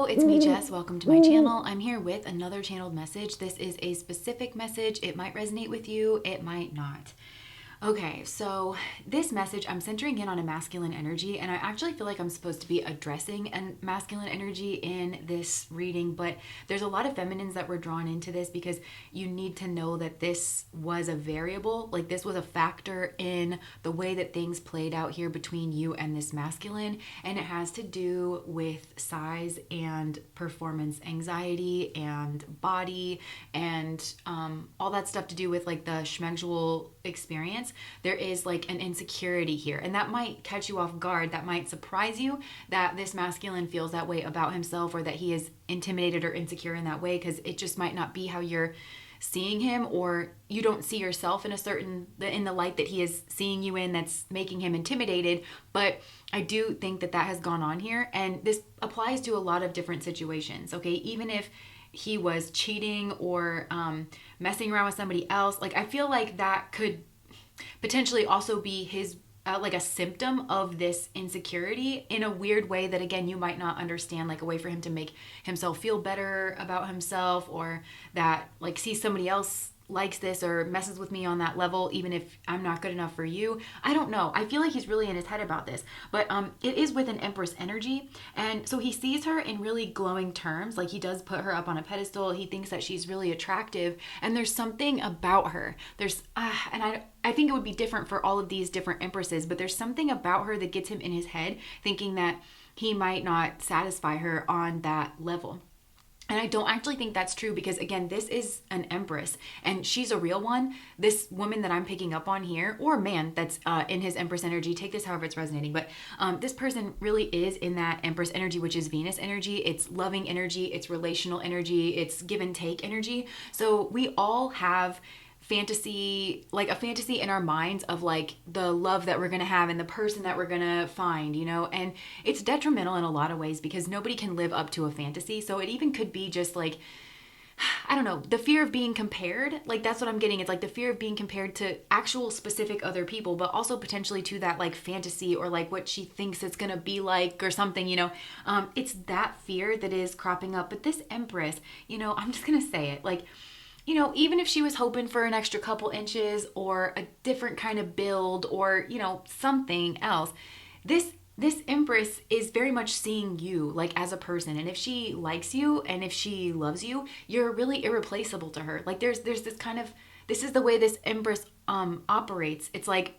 it's me, Jess. Welcome to my channel. I'm here with another channeled message. This is a specific message. It might resonate with you, it might not. Okay, so this message, I'm centering in on a masculine energy, and I actually feel like I'm supposed to be addressing a masculine energy in this reading, but there's a lot of feminines that were drawn into this because you need to know that this was a variable, like this was a factor in the way that things played out here between you and this masculine, and it has to do with size and performance anxiety and body and all that stuff to do with like the schmegsual experience. There is like an insecurity here, and that might catch you off guard. That might surprise you that this masculine feels that way about himself, or that he is intimidated or insecure in that way, because it just might not be how you're seeing him, or you don't see yourself in the light that he is seeing you in, that's making him intimidated. But I do think that has gone on here, and this applies to a lot of different situations. Okay, even if he was cheating or messing around with somebody else, like I feel like that could potentially also be his like a symptom of this insecurity in a weird way that, again, you might not understand, like a way for him to make himself feel better about himself, or that like see somebody else likes this or messes with me on that level, even if I'm not good enough for you. I don't know. I feel like he's really in his head about this, but it is with an empress energy. And so he sees her in really glowing terms. Like he does put her up on a pedestal. He thinks that she's really attractive, and there's something about her. I think it would be different for all of these different empresses, but there's something about her that gets him in his head thinking that he might not satisfy her on that level. And I don't actually think that's true, because again, this is an empress and she's a real one. This woman that I'm picking up on here, or man that's in his empress energy, take this however it's resonating, but this person really is in that empress energy, which is Venus energy. It's loving energy, it's relational energy, it's give and take energy. So we all have a fantasy in our minds of like the love that we're going to have and the person that we're going to find, and it's detrimental in a lot of ways because nobody can live up to a fantasy. So it even could be just like, I don't know, the fear of being compared. Like that's what I'm getting. It's like the fear of being compared to actual specific other people, but also potentially to that like fantasy, or like what she thinks it's going to be like or something, it's that fear that is cropping up. But this empress, I'm just going to say it, like, even if she was hoping for an extra couple inches or a different kind of build, or, something else, this empress is very much seeing you like as a person. And if she likes you and if she loves you, you're really irreplaceable to her. Like there's this kind of, this is the way this empress operates. It's like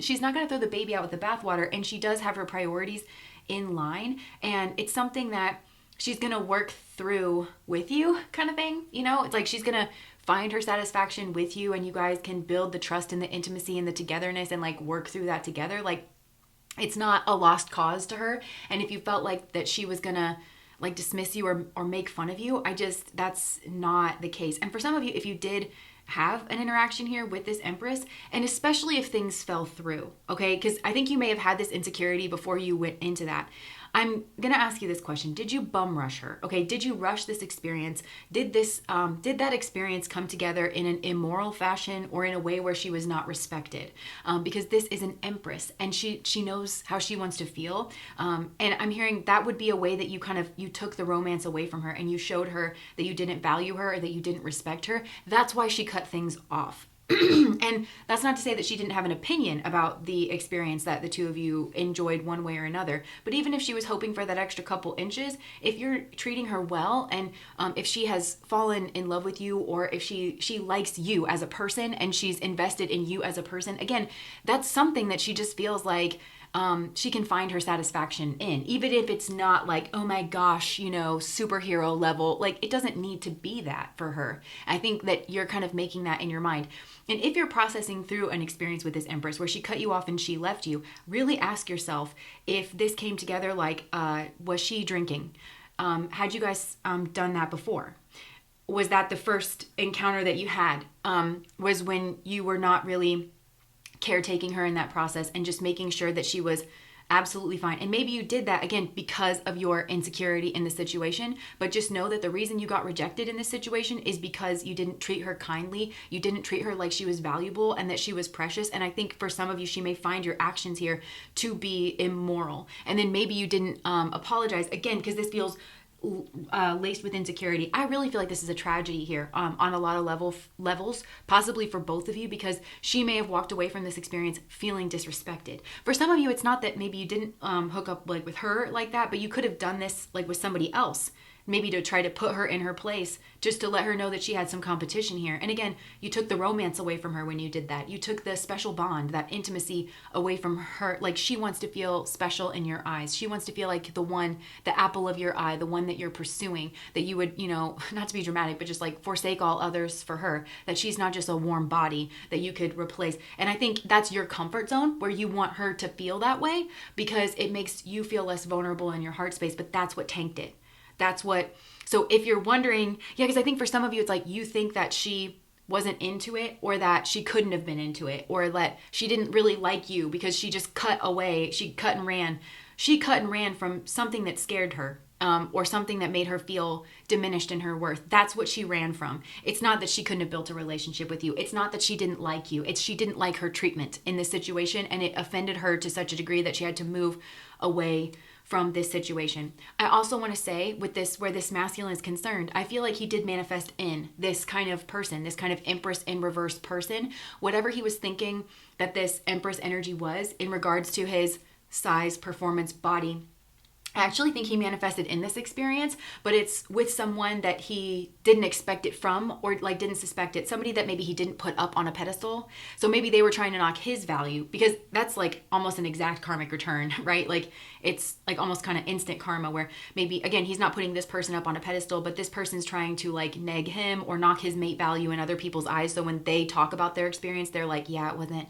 she's not going to throw the baby out with the bathwater, and she does have her priorities in line, and it's something that she's going to work through with you, kind of thing. It's like she's going to find her satisfaction with you, and you guys can build the trust and the intimacy and the togetherness and like work through that together. Like it's not a lost cause to her. And if you felt like that she was going to like dismiss you or make fun of you, that's not the case. And for some of you, if you did have an interaction here with this empress, and especially if things fell through, okay, because I think you may have had this insecurity before you went into that. I'm gonna ask you this question: did you bum rush her? Okay, did you rush this experience? Did that experience come together in an immoral fashion, or in a way where she was not respected? Because this is an empress, and she knows how she wants to feel. And I'm hearing that would be a way that you took the romance away from her, and you showed her that you didn't value her, or that you didn't respect her. That's why she cut things off. And that's not to say that she didn't have an opinion about the experience that the two of you enjoyed one way or another. But even if she was hoping for that extra couple inches, if you're treating her well, and if she has fallen in love with you, or if she likes you as a person and she's invested in you as a person, again, that's something that she just feels like she can find her satisfaction in, even if it's not like, oh my gosh, superhero level. Like it doesn't need to be that for her. I think that you're kind of making that in your mind. And if you're processing through an experience with this empress where she cut you off and she left you, really ask yourself if this came together like, was she drinking? Had you guys done that before? Was that the first encounter that you had? Was when you were not really caretaking her in that process and just making sure that she was absolutely fine. And maybe you did that again because of your insecurity in the situation, but just know that the reason you got rejected in this situation is because you didn't treat her kindly. You didn't treat her like she was valuable and that she was precious. And I think for some of you, she may find your actions here to be immoral. And then maybe you didn't apologize again, because this feels laced with insecurity. I really feel like this is a tragedy here, on a lot of levels, possibly for both of you, because she may have walked away from this experience feeling disrespected. For some of you, it's not that maybe you didn't hook up like with her like that, but you could have done this like with somebody else, maybe to try to put her in her place, just to let her know that she had some competition here. And again, you took the romance away from her when you did that. You took the special bond, that intimacy away from her. Like, she wants to feel special in your eyes. She wants to feel like the apple of your eye, the one that you're pursuing, that you would, not to be dramatic, but just like forsake all others for her, that she's not just a warm body that you could replace. And I think that's your comfort zone, where you want her to feel that way because it makes you feel less vulnerable in your heart space, but that's what tanked it. So if you're wondering, because I think for some of you, it's like you think that she wasn't into it, or that she couldn't have been into it, or that she didn't really like you because she just cut away. She cut and ran. She cut and ran from something that scared her, or something that made her feel diminished in her worth. That's what she ran from. It's not that she couldn't have built a relationship with you. It's not that she didn't like you. It's she didn't like her treatment in this situation, and it offended her to such a degree that she had to move away from this situation. I also want to say, with this, where this masculine is concerned, I feel like he did manifest in this kind of person, this kind of empress in reverse person, whatever he was thinking that this empress energy was in regards to his size, performance, body. I actually think he manifested in this experience, but it's with someone that he didn't expect it from, or like didn't suspect it. Somebody that maybe he didn't put up on a pedestal. So maybe they were trying to knock his value, because that's like almost an exact karmic return, right? Like it's like almost kind of instant karma, where maybe, again, he's not putting this person up on a pedestal, but this person's trying to like neg him or knock his mate value in other people's eyes. So when they talk about their experience, they're like, yeah, it wasn't,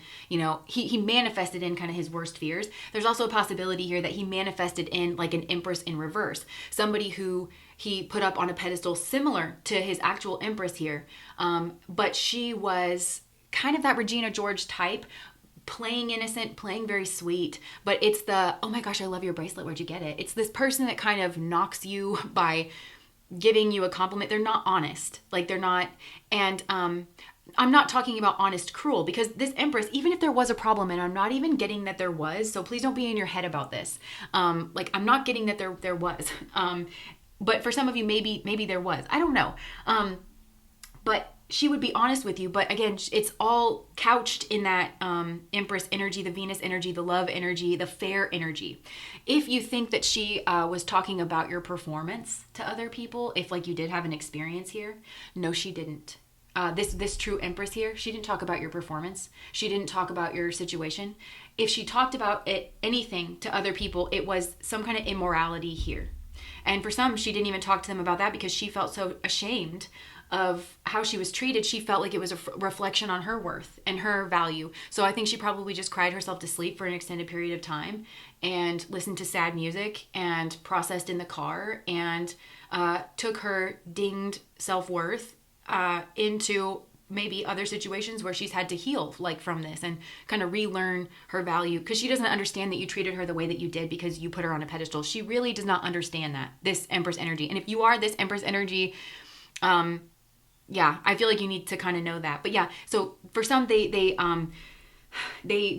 he manifested in kind of his worst fears. There's also a possibility here that he manifested in like an empress in reverse, somebody who he put up on a pedestal similar to his actual empress here, but she was kind of that Regina George type, playing innocent, playing very sweet, but it's the, oh my gosh, I love your bracelet, where'd you get it? It's this person that kind of knocks you by giving you a compliment. They're not honest, like they're not, and I'm not talking about honest cruel, because this empress, even if there was a problem, and I'm not even getting that there was, so please don't be in your head about this. Like, I'm not getting that there was. But for some of you, maybe there was. I don't know. But she would be honest with you. But again, it's all couched in that empress energy, the Venus energy, the love energy, the fair energy. If you think that she was talking about your performance to other people, if like you did have an experience here, no, she didn't. This true empress here, she didn't talk about your performance. She didn't talk about your situation. If she talked about anything to other people, it was some kind of immorality here. And for some, she didn't even talk to them about that because she felt so ashamed of how she was treated. She felt like it was a reflection on her worth and her value. So I think she probably just cried herself to sleep for an extended period of time and listened to sad music and processed in the car and took her dinged self-worth into maybe other situations where she's had to heal like from this and kind of relearn her value, because she doesn't understand that you treated her the way that you did because you put her on a pedestal. She really does not understand that, this empress energy. And if you are this empress energy, I feel like you need to kind of know that. But yeah, so for some, they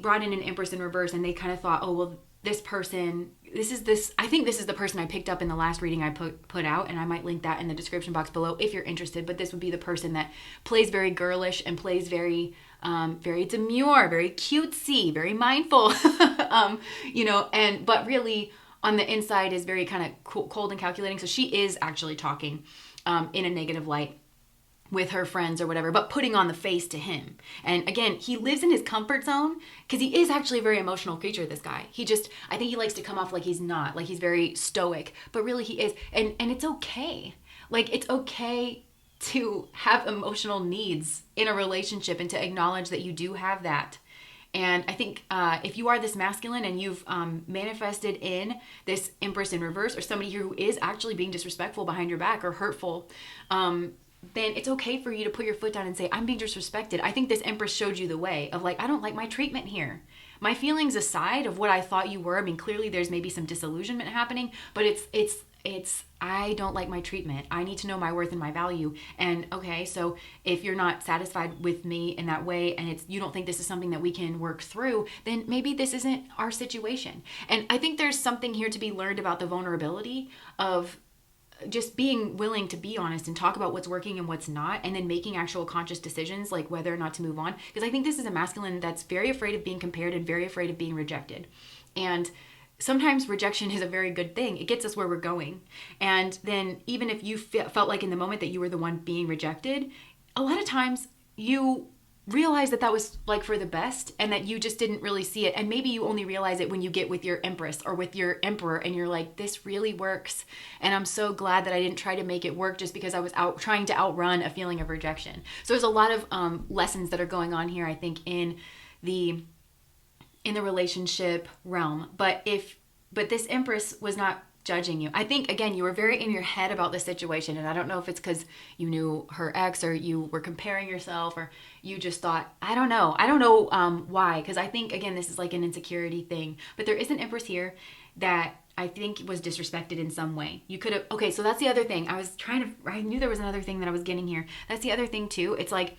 brought in an empress in reverse, and they kind of thought, oh, well, this person, I think this is the person I picked up in the last reading I put out, and I might link that in the description box below if you're interested. But this would be the person that plays very girlish and plays very, very demure, very cutesy, very mindful, but really on the inside is very kind of cold and calculating. So she is actually talking in a negative light with her friends or whatever, but putting on the face to him. And again, he lives in his comfort zone because he is actually a very emotional creature, this guy. I think he likes to come off like he's not, like he's very stoic, but really he is. And it's okay. Like, it's okay to have emotional needs in a relationship and to acknowledge that you do have that. And I think if you are this masculine and you've manifested in this empress in reverse, or somebody here who is actually being disrespectful behind your back or hurtful, then it's okay for you to put your foot down and say, I'm being disrespected. I think this empress showed you the way of like, I don't like my treatment here. My feelings aside of what I thought you were, I mean, clearly there's maybe some disillusionment happening, but it's I don't like my treatment. I need to know my worth and my value. And okay, so if you're not satisfied with me in that way, and you don't think this is something that we can work through, then maybe this isn't our situation. And I think there's something here to be learned about the vulnerability of just being willing to be honest and talk about what's working and what's not, and then making actual conscious decisions like whether or not to move on. Because I think this is a masculine that's very afraid of being compared and very afraid of being rejected. And sometimes rejection is a very good thing. It gets us where we're going. And then even if you felt like in the moment that you were the one being rejected, a lot of times you realize that that was like for the best, and that you just didn't really see it. And maybe you only realize it when you get with your empress or with your emperor, and you're like, this really works. And I'm so glad that I didn't try to make it work just because I was out trying to outrun a feeling of rejection. So there's a lot of lessons that are going on here, I think, in the relationship realm. But this empress was not judging you. I think, again, you were very in your head about the situation. And I don't know if it's because you knew her ex, or you were comparing yourself, or you just thought, I don't know why. Because I think, again, this is like an insecurity thing. But there is an empress here that I think was disrespected in some way. You could have, okay, so that's the other thing. I knew there was another thing that I was getting here. That's the other thing too. It's like,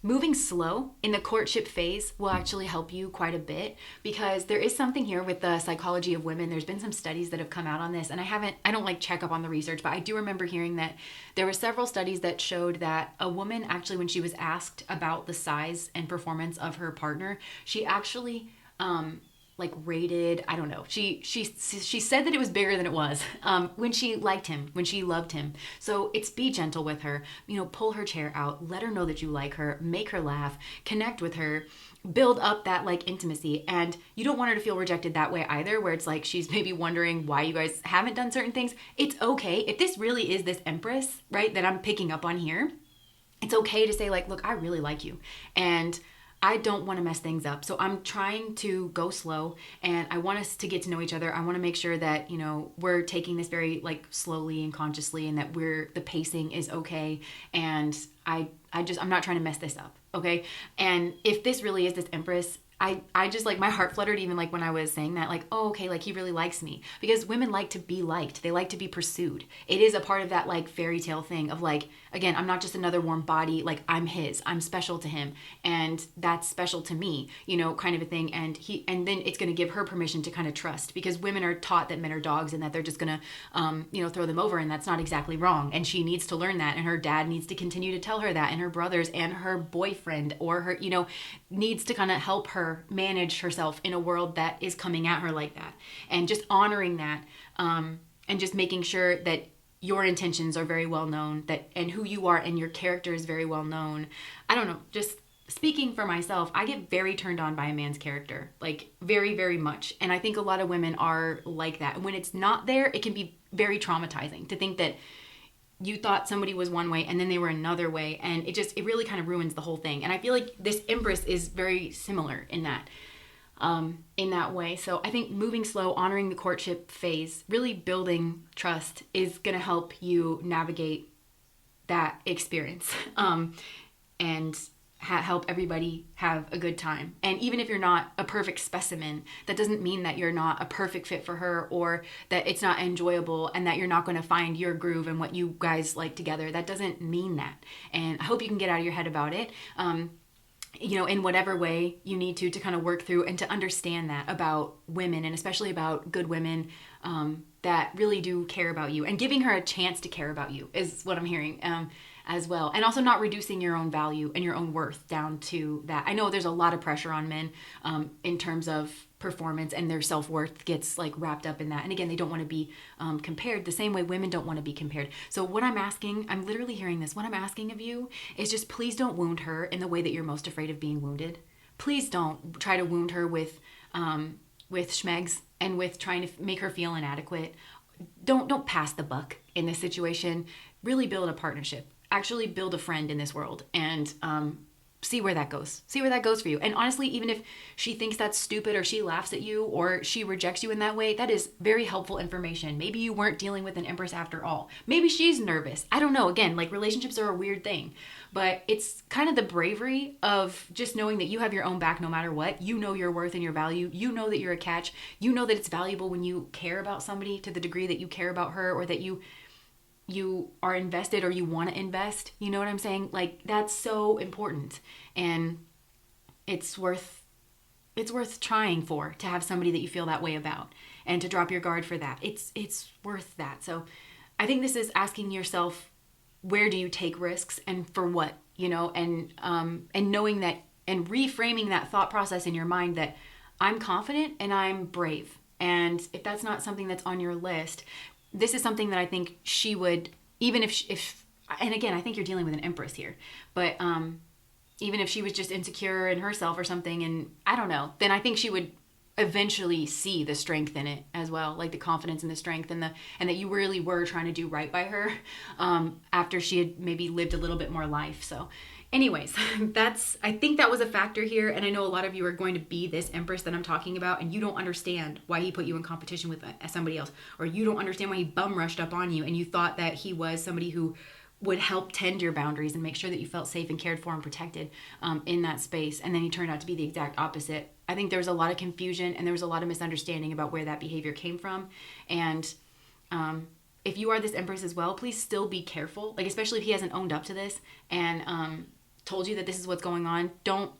moving slow in the courtship phase will actually help you quite a bit, because there is something here with the psychology of women. There's been some studies that have come out on this, and I don't like check up on the research, but I do remember hearing that there were several studies that showed that a woman actually, when she was asked about the size and performance of her partner, she actually like rated, I don't know. She said that it was bigger than it was when she liked him, when she loved him. So it's be gentle with her, pull her chair out, let her know that you like her, make her laugh, connect with her, build up that like intimacy. And you don't want her to feel rejected that way either, where it's like she's maybe wondering why you guys haven't done certain things. It's okay. If this really is this empress, right, that I'm picking up on here, it's okay to say like, look, I really like you. And I don't want to mess things up. So I'm trying to go slow, and I want us to get to know each other. I want to make sure that, we're taking this very like slowly and consciously, and that the pacing is okay. And I'm not trying to mess this up. Okay. And if this really is this empress, I just like, my heart fluttered even like when I was saying that, like, oh, okay, like he really likes me, because women like to be liked. They like to be pursued. It is a part of that like fairy tale thing of like, again, I'm not just another warm body. Like I'm special to him, and that's special to me, kind of a thing. And then it's going to give her permission to kind of trust, because women are taught that men are dogs, and that they're just going to, throw them over. And that's not exactly wrong. And she needs to learn that. And her dad needs to continue to tell her that, and her brothers and her boyfriend or her, needs to kind of help her manage herself in a world that is coming at her like that. And just honoring that, and just making sure that your intentions are very well known, and who you are and your character is very well known. I don't know, just speaking for myself, I get very turned on by a man's character, like very, very much. And I think a lot of women are like that. And when it's not there, it can be very traumatizing to think that you thought somebody was one way and then they were another way. And it really kind of ruins the whole thing. And I feel like this empress is very similar in that way. So I think moving slow, honoring the courtship phase, really building trust is going to help you navigate that experience, and help everybody have a good time. And even if you're not a perfect specimen, that doesn't mean that you're not a perfect fit for her, or that it's not enjoyable, and that you're not going to find your groove and what you guys like together. That doesn't mean that. And I hope you can get out of your head about it. In whatever way you need to kind of work through, and to understand that about women, and especially about good women that really do care about you, and giving her a chance to care about you is what I'm hearing as well. And also not reducing your own value and your own worth down to that. I know there's a lot of pressure on men in terms of performance, and their self-worth gets like wrapped up in that. And again, they don't want to be compared the same way women don't want to be compared. So what I'm literally hearing this, what I'm asking of you is just please don't wound her in the way that you're most afraid of being wounded. Please don't try to wound her with schmegs and with trying to make her feel inadequate. Don't pass the buck in this situation. Really build a partnership. Actually build a friend in this world, and see where that goes. See where that goes for you. And honestly, even if she thinks that's stupid, or she laughs at you, or she rejects you in that way, that is very helpful information. Maybe you weren't dealing with an empress after all. Maybe she's nervous. I don't know. Again, like relationships are a weird thing, but it's kind of the bravery of just knowing that you have your own back no matter what. You know your worth and your value. You know that you're a catch. You know that it's valuable when you care about somebody to the degree that you care about her, or that you are invested, or you want to invest. You know what I'm saying? Like that's so important, and it's worth trying to have somebody that you feel that way about, and to drop your guard for that. It's worth that. So I think this is asking yourself, where do you take risks and for what, and knowing that and reframing that thought process in your mind that I'm confident and I'm brave. And if that's not something that's on your list, this is something that I think she would, even if and again, I think you're dealing with an empress here, but even if she was just insecure in herself or something, and I don't know, then I think she would eventually see the strength in it as well, like the confidence and the strength, and that you really were trying to do right by her after she had maybe lived a little bit more life. So anyways, I think that was a factor here. And I know a lot of you are going to be this empress that I'm talking about, and you don't understand why he put you in competition with somebody else, or you don't understand why he bum rushed up on you and you thought that he was somebody who would help tend your boundaries and make sure that you felt safe and cared for and protected in that space. And then he turned out to be the exact opposite. I think there was a lot of confusion and there was a lot of misunderstanding about where that behavior came from. And if you are this empress as well, please still be careful. Like, especially if he hasn't owned up to this and told you that this is what's going on. Don't,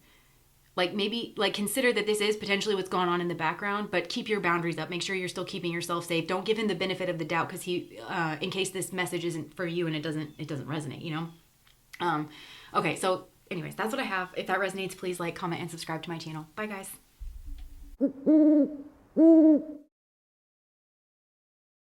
maybe consider that this is potentially what's going on in the background, but keep your boundaries up. Make sure you're still keeping yourself safe. Don't give him the benefit of the doubt, because he, in case this message isn't for you and it doesn't resonate, Okay, so anyways, that's what I have. If that resonates, please like, comment, and subscribe to my channel. Bye, guys.